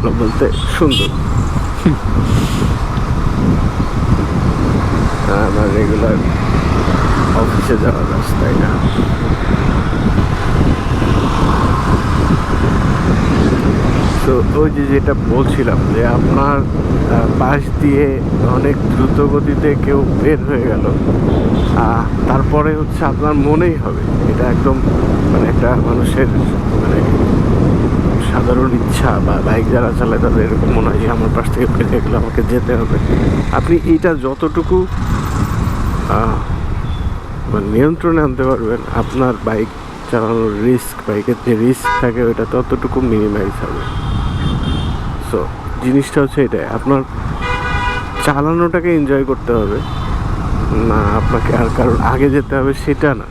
ভালো বলতে সুন্দর। আমার রেগুলার অফিসে যাওয়ার রাস্তায় না। তো ওই যেটা বলছিলাম যে আপনার পাশ দিয়ে অনেক দ্রুত গতিতে কেউ বের হয়ে গেল, তারপরে হচ্ছে আপনার মনেই হবে, এটা একদম মানে একটা মানুষের মানে সাধারণ ইচ্ছা, বা বাইক যারা চালায় তাদের এরকম মনে হয় যে আমার পাশ থেকে বের হয়ে গেলে আমাকে যেতে হবে। আপনি এইটা যতটুকু মানে নিয়ন্ত্রণে আনতে পারবেন, আপনার বাইক চালানোর রিস্ক, বাইকের যে রিস্ক থাকে ওইটা ততটুকু মিনিমাইজ হবে। সো জিনিসটা হচ্ছে এটাই, আপনার চালানোটাকে এনজয় করতে হবে না, আপনাকে আর কারোর আগে যেতে হবে সেটা না।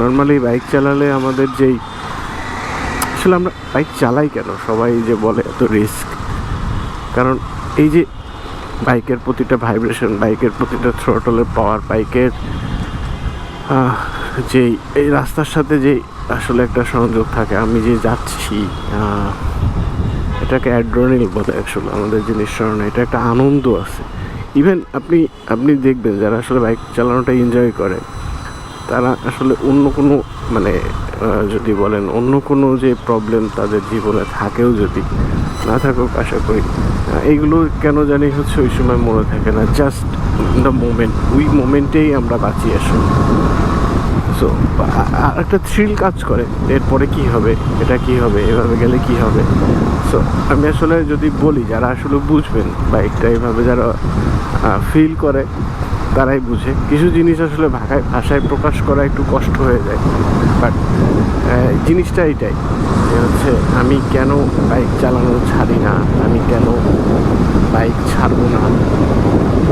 নর্মালি বাইক চালালে আমাদের যেই, আসলে আমরা বাইক চালাই কেন, সবাই যে বলে এত রিস্ক, কারণ এই যে বাইকের প্রতিটা ভাইব্রেশন, বাইকের প্রতিটা থ্রটলের পাওয়ার, বাইকের যেই এই রাস্তার সাথে যেই আসলে একটা সংযোগ থাকে, আমি যে যাচ্ছি, এটাকে অ্যাড্রেনালিন বলে আসলে আমাদের যে নিঃসরণ, এটা একটা আনন্দ আছে। ইভেন আপনি দেখবেন যারা আসলে বাইক চালানোটা এনজয় করে, তারা আসলে অন্য কোনো মানে যদি বলেন অন্য কোনো যে প্রবলেম তাদের জীবনে থাকেও, যদি না থাকুক আশা করি, এইগুলো কেন জানি হচ্ছে ওই সময় মনে থাকে না। জাস্ট দ্য মোমেন্ট, ওই মোমেন্টেই আমরা বাঁচি আসলে। সো একটা থ্রিল কাজ করে, এরপরে কি হবে, এটা কি হবে, এভাবে গেলে কি হবে। সো আমি আসলে যদি বলি, যারা আসলে বুঝবেন বাইকটা এভাবে যারা ফিল করে তারাই বুঝে। কিছু জিনিস আসলে ভাষায় প্রকাশ করা একটু কষ্ট হয়ে যায়, বাট জিনিসটা এটাই যে হচ্ছে আমি কেন বাইক চালানো ছাড়ি না, আমি কেন বাইক ছাড়বো না,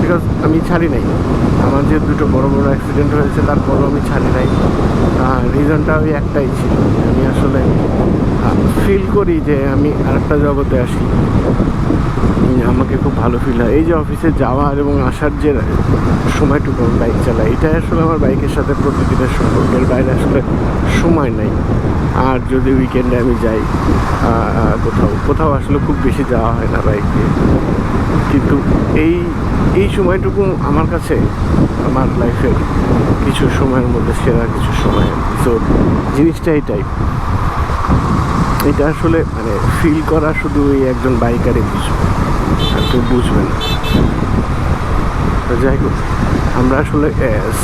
বিকজ আমি ছাড়ি নাই। আমার যে দুটো বড় বড় অ্যাক্সিডেন্ট হয়েছে তারপরও আমি ছাড়ি নাই। রিজনটা ওই একটাই ছিল, আমি আসলে ফিল করি যে আমি আরেকটা জগতে আসি, আমাকে খুব ভালো ফিল হয়। এই যে অফিসে যাওয়ার এবং আসার যে সময়টুকু আমি বাইক চালাই, এটাই আসলে আমার বাইকের সাথে প্রতিদিনের সম্পর্কের বাইরে আসলে সময় নেই। আর যদি উইকেন্ডে আমি যাই কোথাও আসলে খুব বেশি যাওয়া হয় না বাইক দিয়ে, কিন্তু এই সময়টুকু আমার কাছে আমার লাইফের কিছু সময়ের মধ্যে সেরা কিছু সময়। সো জিনিসটা এটাই, এটা আসলে মানে ফিল করা শুধু ওই একজন বাইকারই বুঝবে, আর কেউ বুঝবে না। তো যাই হোক, আমরা আসলে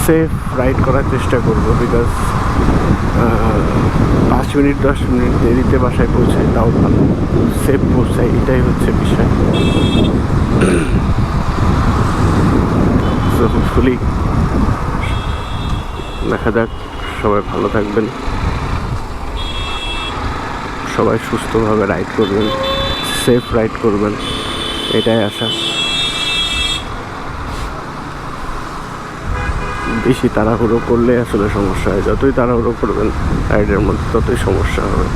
সেফ রাইড করার চেষ্টা করব, বিকজ 5 মিনিট 10 মিনিট দেরিতে বাসায় পৌঁছাই তাও ভালো, সেফ পৌঁছাই, এটাই হচ্ছে বিষয়। সো হোপফুলি দেখা যাক, সবাই ভালো থাকবেন, সবাই সুস্থভাবে রাইড করবেন, সেফ রাইড করবেন, এটাই আশা। বেশি তাড়াহুড়ো করলে আসলে সমস্যা হয়, যতই তাড়াহুড়ো করবেন রাইডের মধ্যে ততই সমস্যা হবে।